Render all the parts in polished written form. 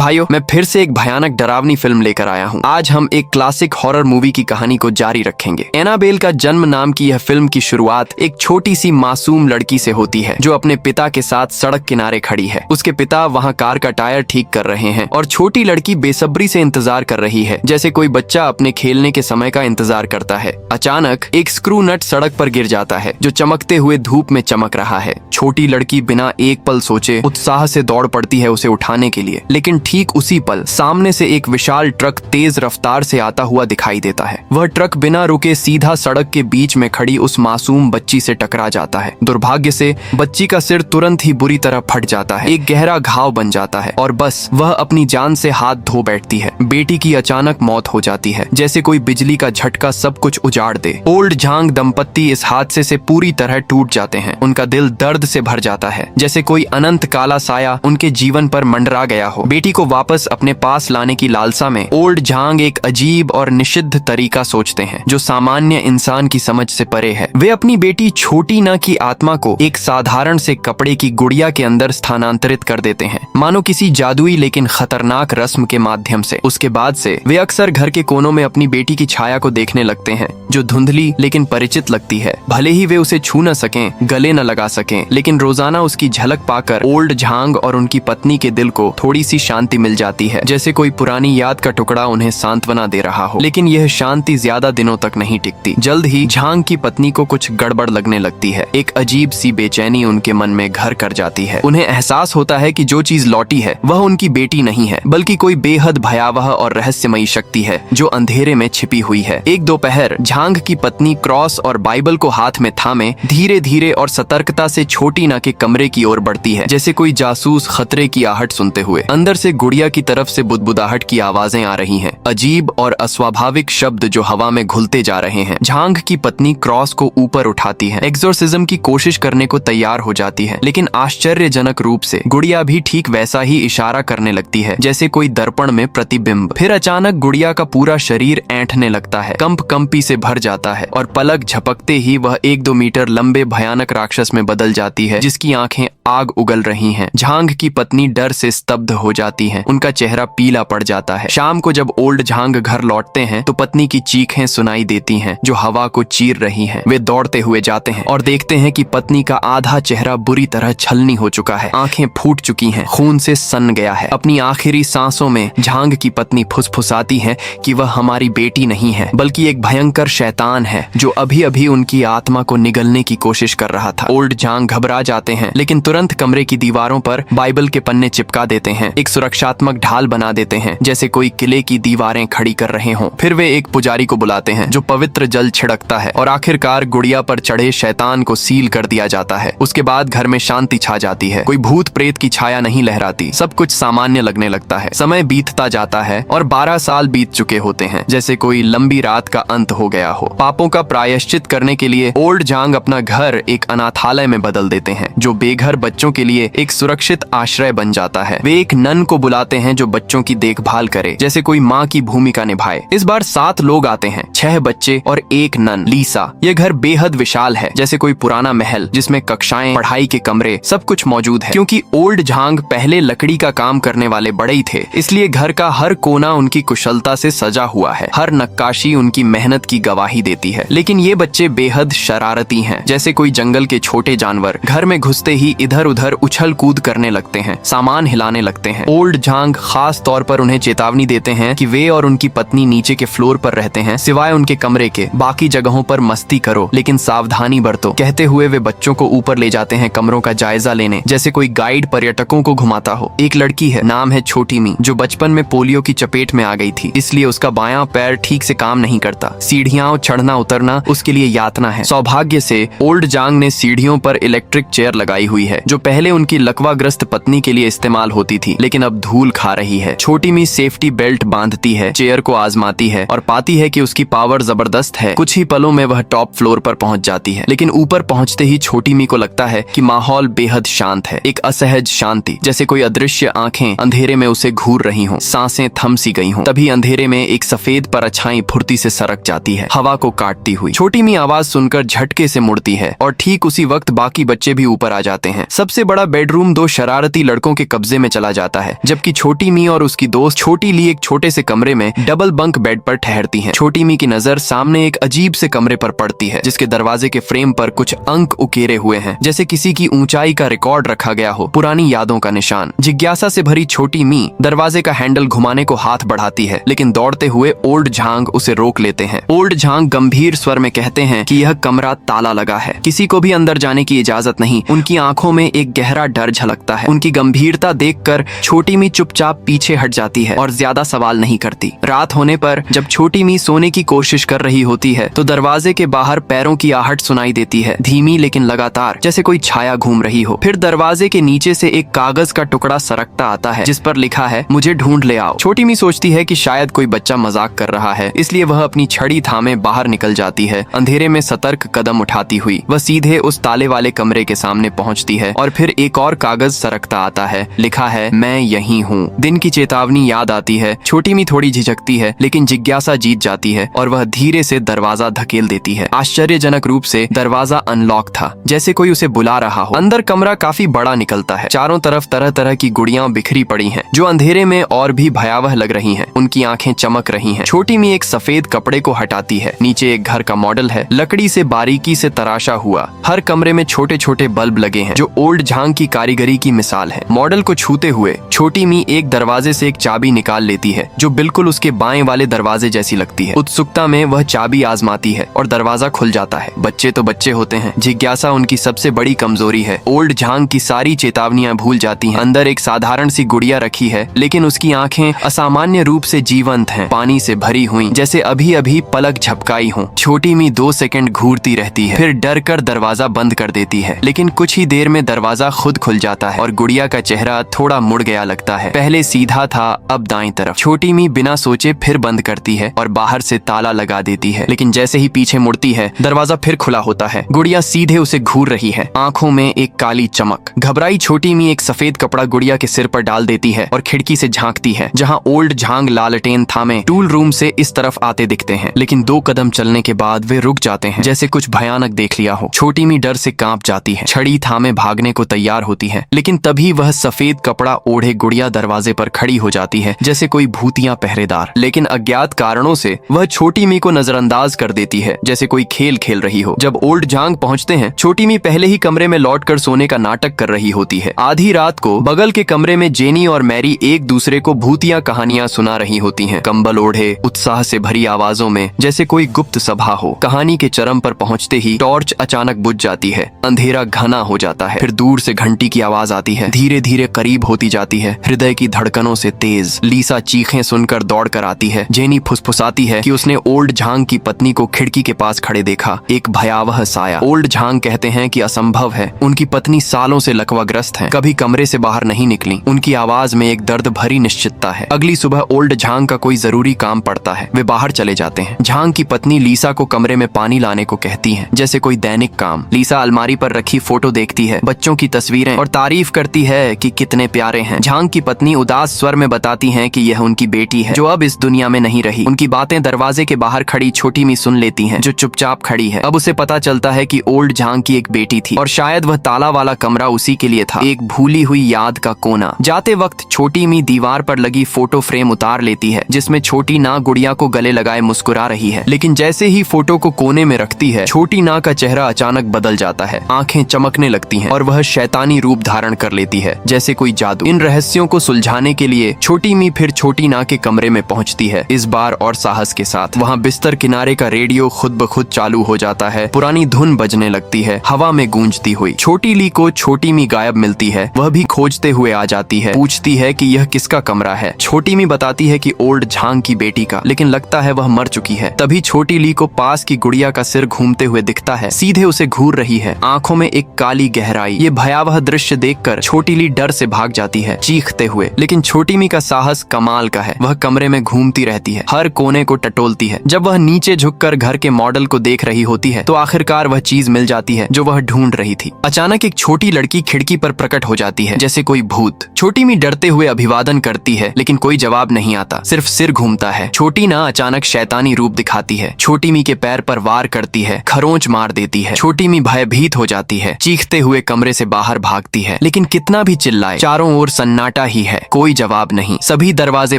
भाइयों, मैं फिर से एक भयानक डरावनी फिल्म लेकर आया हूँ। आज हम एक क्लासिक हॉरर मूवी की कहानी को जारी रखेंगे। एनाबेल का जन्म नाम की यह फिल्म की शुरुआत एक छोटी सी मासूम लड़की से होती है जो अपने पिता के साथ सड़क किनारे खड़ी है। उसके पिता वहाँ कार का टायर ठीक कर रहे हैं और छोटी लड़की बेसब्री से इंतजार कर रही है, जैसे कोई बच्चा अपने खेलने के समय का इंतजार करता है। अचानक एक स्क्रू नट सड़क पर गिर जाता है जो चमकते हुए धूप में चमक रहा है। छोटी लड़की बिना एक पल सोचे उत्साह से दौड़ पड़ती है उसे उठाने के लिए, लेकिन ठीक उसी पल सामने से एक विशाल ट्रक तेज रफ्तार से आता हुआ दिखाई देता है। वह ट्रक बिना रुके सीधा सड़क के बीच में खड़ी उस मासूम बच्ची से टकरा जाता है। दुर्भाग्य से बच्ची का सिर तुरंत ही बुरी तरह फट जाता है, एक गहरा घाव बन जाता है और बस वह अपनी जान से हाथ धो बैठती है। बेटी की अचानक मौत हो जाती है, जैसे कोई बिजली का झटका सब कुछ उजाड़ दे। ओल्ड झांग दंपत्ति इस हादसे से पूरी तरह टूट जाते हैं। उनका दिल दर्द से भर जाता है, जैसे कोई अनंत काला साया उनके जीवन पर मंडरा गया हो। बेटी को वापस अपने पास लाने की लालसा में ओल्ड झांग एक अजीब और निषिद्ध तरीका सोचते हैं जो सामान्य इंसान की समझ से परे है। वे अपनी बेटी छोटी ना की आत्मा को एक साधारण से कपड़े की गुड़िया के अंदर स्थानांतरित कर देते हैं, मानो किसी जादुई लेकिन खतरनाक रस्म के माध्यम से। उसके बाद से वे अक्सर घर के कोनों में अपनी बेटी की छाया को देखने लगते हैं जो धुंधली लेकिन परिचित लगती है। भले ही वे उसे छू न सकें, गले न लगा सकें, लेकिन रोजाना उसकी झलक पाकर ओल्ड झांग और उनकी पत्नी के दिल को थोड़ी सी शांति मिल जाती है, जैसे कोई पुरानी याद का टुकड़ा उन्हें सांत्वना दे रहा हो। लेकिन यह शांति ज्यादा दिनों तक नहीं टिकती। जल्द ही झांग की पत्नी को कुछ गड़बड़ लगने लगती है। एक अजीब सी बेचैनी उनके मन में घर कर जाती है। उन्हें एहसास होता है कि जो चीज लौटी है वह उनकी बेटी नहीं है, बल्कि कोई बेहद भयावह और रहस्यमयी शक्ति है जो अंधेरे में छिपी हुई है। एक दोपहर झांग की पत्नी क्रॉस और बाइबल को हाथ में थामे धीरे धीरे और सतर्कता से छोटी ना के कमरे की ओर बढ़ती है, जैसे कोई जासूस खतरे की आहट सुनते हुए। अंदर से गुड़िया की तरफ से बुदबुदाहट की आवाजें आ रही हैं, अजीब और अस्वाभाविक शब्द जो हवा में घुलते जा रहे हैं। झांग की पत्नी क्रॉस को ऊपर उठाती है, एक्सोर्सिज्म की कोशिश करने को तैयार हो जाती है, लेकिन आश्चर्यजनक रूप से गुड़िया भी ठीक वैसा ही इशारा करने लगती है जैसे कोई दर्पण में प्रतिबिंब। फिर अचानक गुड़िया का पूरा शरीर ऐंठने लगता है, कंपी से भर जाता है और पलक झपकते ही वह 1-2 मीटर लंबे भयानक राक्षस में बदल जाती है जिसकी आंखें आग उगल रही हैं। झांग की पत्नी डर से स्तब्ध हो जाती हैं, उनका चेहरा पीला पड़ जाता है। शाम को जब ओल्ड झांग घर लौटते हैं तो पत्नी की चीखें सुनाई देती हैं जो हवा को चीर रही हैं। वे दौड़ते हुए जाते हैं और देखते हैं कि पत्नी का आधा चेहरा बुरी तरह छलनी हो चुका है, आंखें फूट चुकी हैं, खून से सन गया है। अपनी आखिरी सांसों में झांग की पत्नी फुसफुसाती है कि वह हमारी बेटी नहीं है, बल्कि एक भयंकर शैतान है जो अभी अभी उनकी आत्मा को निगलने की कोशिश कर रहा था। ओल्ड झांग घबरा जाते हैं, लेकिन तुरंत कमरे की दीवारों पर बाइबल के पन्ने चिपका देते हैं, एक सुरक्षात्मक ढाल बना देते हैं जैसे कोई किले की दीवारें खड़ी कर रहे हों। फिर वे एक पुजारी को बुलाते हैं जो पवित्र जल छिड़कता है और आखिरकार गुड़िया पर चढ़े शैतान को सील कर दिया जाता है। उसके बाद घर में शांति छा जाती है, कोई भूत प्रेत की छाया नहीं लहराती, सब कुछ सामान्य लगने लगता है। समय बीतता जाता है और 12 साल बीत चुके होते हैं, जैसे कोई लंबी रात का अंत हो गया हो। पापों का प्रायश्चित करने के लिए ओल्ड झांग अपना घर एक अनाथालय में बदल देते हैं जो बेघर बच्चों के लिए एक सुरक्षित आश्रय बन जाता है। वे एक नन को बुलाते हैं जो बच्चों की देखभाल करे, जैसे कोई माँ की भूमिका निभाए। इस बार 7 लोग आते हैं, 6 बच्चे और एक नन लीसा। यह घर बेहद विशाल है, जैसे कोई पुराना महल जिसमें कक्षाएं, पढ़ाई के कमरे, सब कुछ मौजूद है। क्योंकि ओल्ड झांग पहले लकड़ी का काम करने वाले बड़े ही थे, इसलिए घर का हर कोना उनकी कुशलता से सजा हुआ है, हर नक्काशी उनकी मेहनत की गवाही देती है। लेकिन ये बच्चे बेहद शरारती हैं, जैसे कोई जंगल के छोटे जानवर। घर में घुसते ही इधर उधर उछल कूद करने लगते हैं, सामान हिलाने लगते हैं। ओल्ड झांग खास तौर पर उन्हें चेतावनी देते हैं कि वे और उनकी पत्नी नीचे के फ्लोर पर रहते हैं, सिवाय उनके कमरे के। बाकी जगहों पर मस्ती करो लेकिन सावधानी बरतो, कहते हुए वे बच्चों को ऊपर ले जाते हैं कमरों का जायजा लेने, जैसे कोई गाइड पर्यटकों को घुमाता हो। एक लड़की है, नाम है छोटी मी, जो बचपन में पोलियो की चपेट में आ गई थी, इसलिए उसका बायां पैर ठीक से काम नहीं करता। सीढ़ियां चढ़ना उतरना उसके लिए यातना है। सौभाग्य से ओल्ड झांग ने सीढ़ियों पर इलेक्ट्रिक चेयर लगाई हुई है जो पहले उनकी लकवाग्रस्त पत्नी के लिए इस्तेमाल होती थी, लेकिन अब धूल खा रही है। छोटी मी सेफ्टी बेल्ट बांधती है, चेयर को आजमाती है और पाती है कि उसकी पावर जबरदस्त है। कुछ ही पलों में वह टॉप फ्लोर पर पहुंच जाती है, लेकिन ऊपर पहुंचते ही छोटी मी को लगता है कि माहौल बेहद शांत है, एक असहज शांति, जैसे कोई अदृश्य आंखें अंधेरे में उसे घूर रही हों, सांसें थम सी गई हों। तभी अंधेरे में एक सफेद परछाई फुर्ती से सरक जाती है, हवा को काटती हुई। छोटी मी आवाज सुनकर झटके से मुड़ती है और ठीक उसी वक्त बाकी बच्चे भी ऊपर आ जाते हैं। सबसे बड़ा बेडरूम 2 शरारती लड़कों के कब्जे में चला जाता है, जबकि छोटी मी और उसकी दोस्त छोटी ली एक छोटे से कमरे में डबल बंक बेड पर ठहरती हैं। छोटी मी की नजर सामने एक अजीब से कमरे पर पड़ती है जिसके दरवाजे के फ्रेम पर कुछ अंक उकेरे हुए हैं, जैसे किसी की ऊंचाई का रिकॉर्ड रखा गया हो, पुरानी यादों का निशान। जिज्ञासा से भरी छोटी मी दरवाजे का हैंडल घुमाने को हाथ बढ़ाती है, लेकिन दौड़ते हुए ओल्ड झांग उसे रोक लेते हैं। ओल्ड झांग गंभीर स्वर में कहते हैं कि यह कमरा ताला लगा है, किसी को भी अंदर जाने की इजाजत नहीं। उनकी आंखों में एक गहरा डर झलकता है। उनकी गंभीरता देखकर छोटी मी चुपचाप पीछे हट जाती है और ज्यादा सवाल नहीं करती। रात होने पर जब छोटी मी सोने की कोशिश कर रही होती है तो दरवाजे के बाहर पैरों की आहट सुनाई देती है, धीमी लेकिन लगातार, जैसे कोई छाया घूम रही हो। फिर दरवाजे के नीचे से एक कागज का टुकड़ा सरकता आता है जिस पर लिखा है, मुझे ढूंढ ले आओ। छोटी मी सोचती है कि शायद कोई बच्चा मजाक कर रहा है, इसलिए वह अपनी छड़ी थामे बाहर निकल जाती है। अंधेरे में सतर्क कदम उठाती हुई वह सीधे उस ताले वाले कमरे के सामने पहुंचती है और फिर एक और कागज सरकता आता है, लिखा है, मैं यही हूँ। दिन की चेतावनी याद आती है। छोटी मी थोड़ी झिझकती है, लेकिन जिज्ञासा जीत जाती है और वह धीरे से दरवाजा धकेल देती है। आश्चर्यजनक रूप से दरवाजा अनलॉक था, जैसे कोई उसे बुला रहा हो। अंदर कमरा काफी बड़ा निकलता है। चारों तरफ तरह तरह की गुड़ियां बिखरी पड़ी हैं, जो अंधेरे में और भी भयावह लग रही हैं। उनकी आंखें चमक रही हैं। छोटी मी एक सफेद कपड़े को हटाती है। नीचे एक घर का मॉडल है, लकड़ी से बारीकी से तराशा हुआ। हर कमरे में छोटे छोटे बल्ब लगे हैं, जो ओल्ड झांग की कारीगरी की मिसाल है। मॉडल को छूते हुए छोटी मी एक दरवाजे से एक चाबी निकाल लेती है, जो बिल्कुल उसके बाएं वाले दरवाजे जैसी लगती है। उत्सुकता में वह चाबी आजमाती है और दरवाजा खुल जाता है। बच्चे तो बच्चे होते हैं, जिज्ञासा उनकी सबसे बड़ी कमजोरी है। ओल्ड झांग की सारी चेतावनियां भूल जाती हैं। अंदर एक साधारण सी गुड़िया रखी है, लेकिन उसकी आंखें असामान्य रूप से जीवंत हैं, पानी से भरी हुई, जैसे अभी अभी पलक झपकाई हो। छोटी मी 2 सेकंड घूरती रहती है, फिर डर कर दरवाजा बंद कर देती है, लेकिन कुछ ही देर में दरवाजा खुद खुल जाता है और गुड़िया का चेहरा थोड़ा मुड़ गया लगता है। पहले सीधा था, अब दाईं तरफ। छोटी मी बिना सोचे फिर बंद करती है और बाहर से ताला लगा देती है, लेकिन जैसे ही पीछे मुड़ती है दरवाजा फिर खुला होता है। गुड़िया सीधे उसे घूर रही है, आंखों में एक काली चमक। घबराई छोटी मी एक सफेद कपड़ा गुड़िया के सिर पर डाल देती है और खिड़की से झांकती है, जहां ओल्ड झांग लालटेन थामे टूल रूम से इस तरफ आते दिखते हैं। लेकिन 2 कदम चलने के बाद वे रुक जाते हैं, जैसे कुछ भयानक देख लिया हो। छोटी मी डर से कांप जाती है, छड़ी थामे भागने को तैयार होती है, लेकिन तभी वह सफेद कपड़ा ओढ़े गुड़िया दरवाजे पर खड़ी हो जाती है, जैसे कोई भूतिया पहरेदार। लेकिन अज्ञात कारणों से वह छोटी मी को नजरअंदाज कर देती है, जैसे कोई खेल खेल रही हो। जब ओल्ड झांग पहुंचते हैं, छोटी मी पहले ही कमरे में लौटकर सोने का नाटक कर रही होती है। आधी रात को बगल के कमरे में जेनी और मैरी एक दूसरे को भूतिया कहानियां सुना रही होती हैं, कंबल ओढ़े, उत्साह से भरी आवाजों में, जैसे कोई गुप्त सभा हो। कहानी के चरम पर पहुंचते ही टॉर्च अचानक बुझ जाती है, अंधेरा घना हो जाता है। फिर दूर से घंटी की आवाज आती है, धीरे धीरे करीब होती जाती है, हृदय की धड़कनों से तेज। लीसा चीखें सुनकर दौड़ कर आती है। जेनी फुसफुसाती है कि उसने ओल्ड झांग की पत्नी को खिड़की के पास खड़े देखा, एक भयावह साया। ओल्ड झांग कहते हैं कि असंभव है, उनकी पत्नी सालों से लकवाग्रस्त है, कभी कमरे से बाहर नहीं निकली। उनकी आवाज में एक दर्द भरी निश्चितता है। अगली सुबह ओल्ड झांग का कोई जरूरी काम पड़ता है, वे बाहर चले जाते हैं। झांग की पत्नी लीसा को कमरे में पानी लाने को कहती है, जैसे कोई दैनिक काम। लीसा अलमारी पर रखी फोटो देखती है, बच्चों की तस्वीरें, और तारीफ करती है कि कितने प्यारे हैं। झांग की पत्नी उदास स्वर में बताती है कि यह उनकी बेटी है, जो अब इस दुनिया में नहीं रही। उनकी बातें दरवाजे के बाहर खड़ी छोटी मी सुन लेती है, जो चुपचाप खड़ी है। अब उसे पता चलता है कि ओल्ड झांग की एक बेटी थी और शायद वह ताला वाला कमरा उसी के लिए था, एक भूली हुई याद का कोना। जाते वक्त छोटी मी दीवार पर लगी फोटो फ्रेम उतार लेती है, जिसमें छोटी ना गुड़िया को गले लगाए मुस्कुरा रही है। लेकिन जैसे ही फोटो को कोने में रखती है, छोटी ना का चेहरा अचानक बदल जाता है, आंखें चमकने लगती हैं और वह शैतानी रूप धारण कर लेती है, जैसे कोई जादू। इन रहस्यों को सुलझाने के लिए छोटी मी फिर छोटी ना के कमरे में पहुंचती है, इस बार और साहस के साथ। वहां बिस्तर किनारे का रेडियो खुद ब खुद चालू हो जाता है, पुरानी धुन बजने लगती है, हवा में गूंजती हुई। छोटी ली को छोटी मी गायब मिलती है, वह भी खोजते हुए आ जाती है, पूछती है कि यह किसका कमरा है। छोटी मी बताती है कि ओल्ड झांग की बेटी का, लेकिन लगता है वह मर चुकी है। तभी छोटी ली को पास की गुड़िया का सिर घूमते हुए दिखता है, सीधे उसे घूर रही है, आंखों में एक काली गहराई। ये भयावह दृश्य देखकर छोटी ली डर से भाग जाती है, चीखते हुए। लेकिन छोटी मी का साहस कमाल का है, वह कमरे में घूमती रहती है, हर कोने को टटोलती है। जब वह नीचे झुककर घर के मॉडल को देख रही होती है, तो आखिरकार वह चीज मिल जाती है जो वह ढूंढ रही थी। अचानक एक छोटी लड़की खिड़की पर प्रकट हो जाती है, जैसे कोई भूत। छोटी मी डरते हुए अभिवादन करती है, लेकिन कोई जवाब नहीं आता, सिर्फ सिर घूमता है। छोटी ना अचानक शैतानी रूप दिखाती है, छोटी मी के पैर पर वार करती है, खरोंच मार देती है। छोटी मी भयभीत हो जाती है, चीखते हुए कमरे से बाहर भागती है, लेकिन कितना भी चिल्लाए, चारों ओर सन्नाटा सन्नाटा ही है, कोई जवाब नहीं। सभी दरवाजे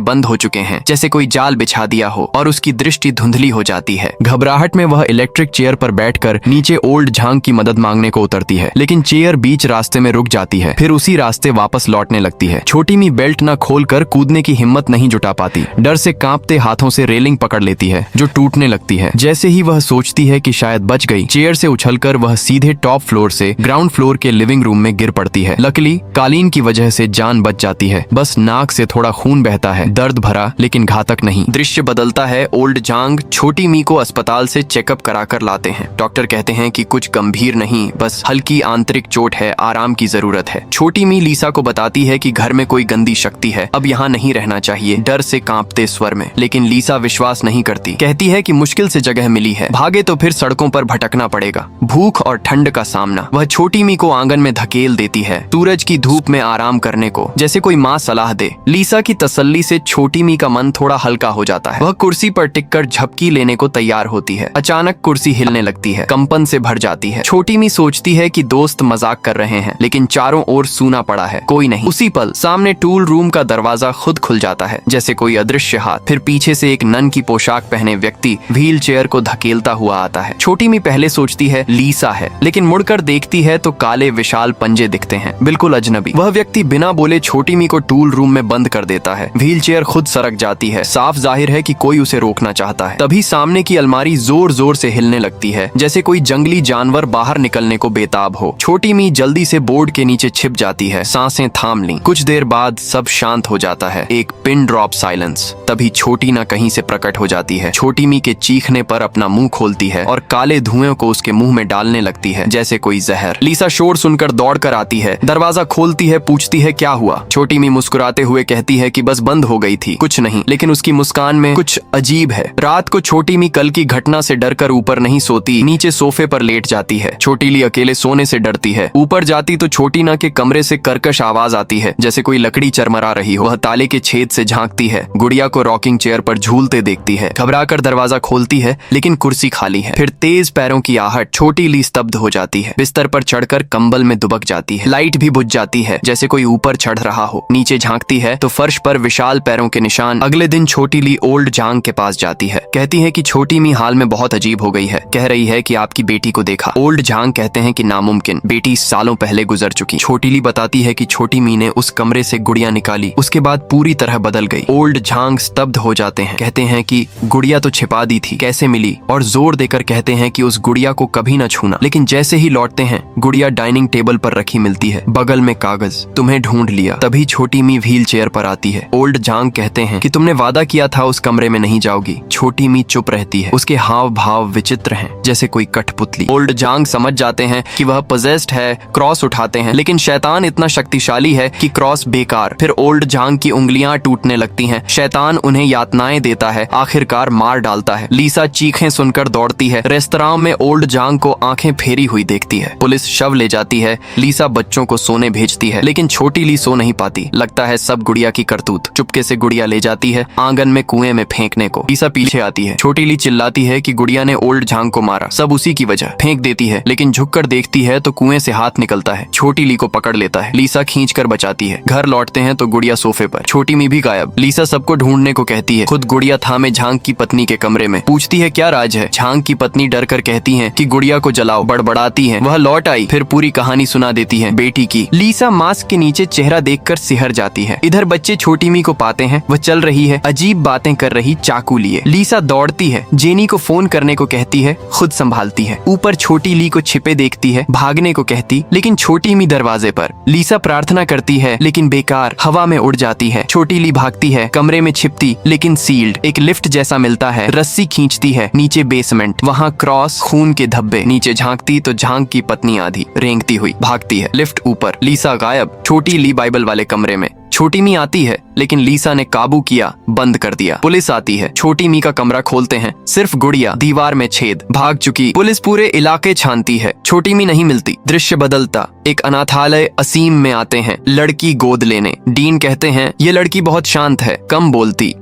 बंद हो चुके हैं, जैसे कोई जाल बिछा दिया हो, और उसकी दृष्टि धुंधली हो जाती है। घबराहट में वह इलेक्ट्रिक चेयर पर बैठकर नीचे ओल्ड झांग की मदद मांगने को उतरती है, लेकिन चेयर बीच रास्ते में रुक जाती है, फिर उसी रास्ते वापस लौटने लगती है। छोटी मी बेल्ट न खोलकर कूदने की हिम्मत नहीं जुटा पाती, डर से कांपते हाथों से रेलिंग पकड़ लेती है, जो टूटने लगती है। जैसे ही वह सोचती है कि शायद बच गई, चेयर से उछलकर वह सीधे टॉप फ्लोर से ग्राउंड फ्लोर के लिविंग रूम में गिर पड़ती है। लकीली कालीन की वजह से जान बच जाती है, बस नाक से थोड़ा खून बहता है, दर्द भरा लेकिन घातक नहीं। दृश्य बदलता है। ओल्ड झांग छोटी मी को अस्पताल से चेकअप कराकर लाते हैं। डॉक्टर कहते हैं कि कुछ गंभीर नहीं, बस हल्की आंतरिक चोट है, आराम की जरूरत है। छोटी मी लीसा को बताती है कि घर में कोई गंदी शक्ति है, अब यहाँ नहीं रहना चाहिए, डर से कांपते स्वर में। लेकिन लीसा विश्वास नहीं करती, कहती है कि मुश्किल से जगह मिली है, भागे तो फिर सड़कों पर भटकना पड़ेगा। भूख और ठंड का सामना। वह छोटी मी को आंगन में धकेल देती है, सूरज की धूप में आराम करने को, जैसे कोई माँ सलाह दे। लीसा की तसल्ली से छोटी मी का मन थोड़ा हल्का हो जाता है। वह कुर्सी पर टिककर झपकी लेने को तैयार होती है। अचानक कुर्सी हिलने लगती है, कंपन से भर जाती है। छोटी मी सोचती है कि दोस्त मजाक कर रहे हैं, लेकिन चारों ओर सूना पड़ा है, कोई नहीं। उसी पल सामने टूल रूम का दरवाजा खुद खुल जाता है, जैसे कोई अदृश्य हाथ। फिर पीछे से एक नन की पोशाक पहने व्यक्ति व्हील चेयर को धकेलता हुआ आता है। छोटी मी पहले सोचती है लीसा है, लेकिन मुड़कर देखती है तो काले विशाल पंजे दिखते हैं, बिल्कुल अजनबी। वह व्यक्ति बिना बोले छोटी मी को टूल रूम में बंद कर देता है। व्हील चेयर खुद सरक जाती है, साफ जाहिर है कि कोई उसे रोकना चाहता है। तभी सामने की अलमारी जोर जोर से हिलने लगती है, जैसे कोई जंगली जानवर बाहर निकलने को बेताब हो। छोटी मी जल्दी से बोर्ड के नीचे छिप जाती है, सांसें थाम ली। कुछ देर बाद सब शांत हो जाता है, एक पिन ड्रॉप साइलेंस। तभी छोटी ना कहीं से प्रकट हो जाती है। छोटी मी के चीखने पर अपना मुंह खोलती है और काले धुएं को उसके मुंह में डालने लगती है, जैसे कोई जहर। लीसा शोर सुनकर दौड़ कर आती है, दरवाजा खोलती है, पूछती है क्या हुआ। छोटी मी मुस्कुराते हुए कहती है कि बस बंद हो गई थी, कुछ नहीं। लेकिन उसकी मुस्कान में कुछ अजीब है। रात को छोटी मी कल की घटना से डरकर ऊपर नहीं सोती, नीचे सोफे पर लेट जाती है। छोटी ली अकेले सोने से डरती है। ऊपर जाती तो छोटी ना के कमरे से कर्कश आवाज आती है, जैसे कोई लकड़ी चरमरा रही हो। वह ताले के छेद से झांकती है, गुड़िया को रॉकिंग चेयर पर झूलते देखती है। घबराकर दरवाजा खोलती है, लेकिन कुर्सी खाली है। फिर तेज पैरों की आहट। छोटी ली स्तब्ध हो जाती है, बिस्तर पर चढ़कर कंबल में दुबक जाती है। लाइट भी बुझ जाती है, जैसे कोई ऊपर चढ़ रहा हो। नीचे झांकती है तो फर्श पर विशाल पैरों के निशान। अगले दिन छोटी ली ओल्ड झांग के पास जाती है, कहती है कि छोटी मी हाल में बहुत अजीब हो गई है, कह रही है कि आपकी बेटी को देखा। ओल्ड झांग कहते हैं कि नामुमकिन, बेटी सालों पहले गुजर चुकी। छोटी ली बताती है कि छोटी मी ने उस कमरे से गुड़िया निकाली, उसके बाद पूरी तरह बदल गई। ओल्ड झांग स्तब्ध हो जाते हैं, कहते हैं कि गुड़िया तो छिपा दी थी, कैसे मिली, और जोर देकर कहते हैं कि उस गुड़िया को कभी न छूना। लेकिन जैसे ही लौटते हैं, गुड़िया डाइनिंग टेबल पर रखी मिलती है, बगल में कागज, तुम्हें ढूंढ लिया। तभी छोटी मी व्हील चेयर पर आती है। ओल्ड झांग कहते हैं कि तुमने वादा किया था उस कमरे में नहीं जाओगी। छोटी मी चुप रहती है, उसके हाव भाव विचित्र हैं, जैसे कोई कठपुतली। ओल्ड झांग समझ जाते हैं कि वह पोजेस्ड है, क्रॉस उठाते हैं, लेकिन शैतान इतना शक्तिशाली है कि क्रॉस बेकार। फिर ओल्ड झांग की उंगलियां टूटने लगती हैं, शैतान उन्हें यातनाएं देता है, आखिरकार मार डालता है। लीसा चीखें सुनकर दौड़ती है, रेस्तरां में ओल्ड झांग को आंखें फेरी हुई देखती है। पुलिस शव ले जाती है। लीसा बच्चों को सोने भेजती है, लेकिन छोटी ली सो नहीं पाती। लगता है सब गुड़िया की करतूत। चुपके से गुड़िया ले जाती है आंगन में कुएं में फेंकने को। लीसा पीछे आती है। छोटी ली चिल्लाती है कि गुड़िया ने ओल्ड झांग को मारा, सब उसी की वजह। फेंक देती है, लेकिन झुककर देखती है तो कुएं से हाथ निकलता है, छोटी ली को पकड़ लेता है। लीसा खींचकर बचाती है। घर लौटते हैं तो गुड़िया सोफे पर, छोटी मी भी गायब। लीसा सबको ढूंढने को कहती है, खुद गुड़िया थामे झांग की पत्नी के कमरे में। पूछती है क्या राज है। झांग की पत्नी डर कर कहती है कि गुड़िया को जलाओ। बड़बड़ाती है, वह लौट आई, फिर पूरी कहानी सुना देती है बेटी की। लीसा मास्क के नीचे चेहरा देखकर सिहर जाती है। इधर बच्चे छोटी मी को पाते हैं, वह चल रही है, अजीब बातें कर रही, चाकू लिए। लीसा दौड़ती है, जेनी को फोन करने को कहती है, खुद संभालती है। ऊपर छोटी ली को छिपे देखती है, भागने को कहती, लेकिन छोटी मी दरवाजे पर। लीसा प्रार्थना करती है, लेकिन बेकार, हवा में उड़ जाती है। छोटी ली भागती है, कमरे में छिपती, लेकिन सील्ड। एक लिफ्ट जैसा मिलता है, रस्सी खींचती है, नीचे बेसमेंट, वहाँ क्रॉस, खून के धब्बे। नीचे झांकती तो झांग की पत्नी आधी रेंगती हुई भागती है। लिफ्ट ऊपर, लीसा गायब। छोटी ली बाइबल वाले कमरे में। छोटी मी आती है, लेकिन लीसा ने काबू किया, बंद कर दिया। पुलिस आती है, छोटी मी का कमरा खोलते हैं, सिर्फ गुड़िया, दीवार में छेद, भाग चुकी। पुलिस पूरे इलाके छानती है, छोटी मी नहीं मिलती। दृश्य बदलता, एक अनाथालय असीम में आते हैं लड़की गोद लेने। डीन कहते हैं ये लड़की बहुत शांत है, कम बोलती,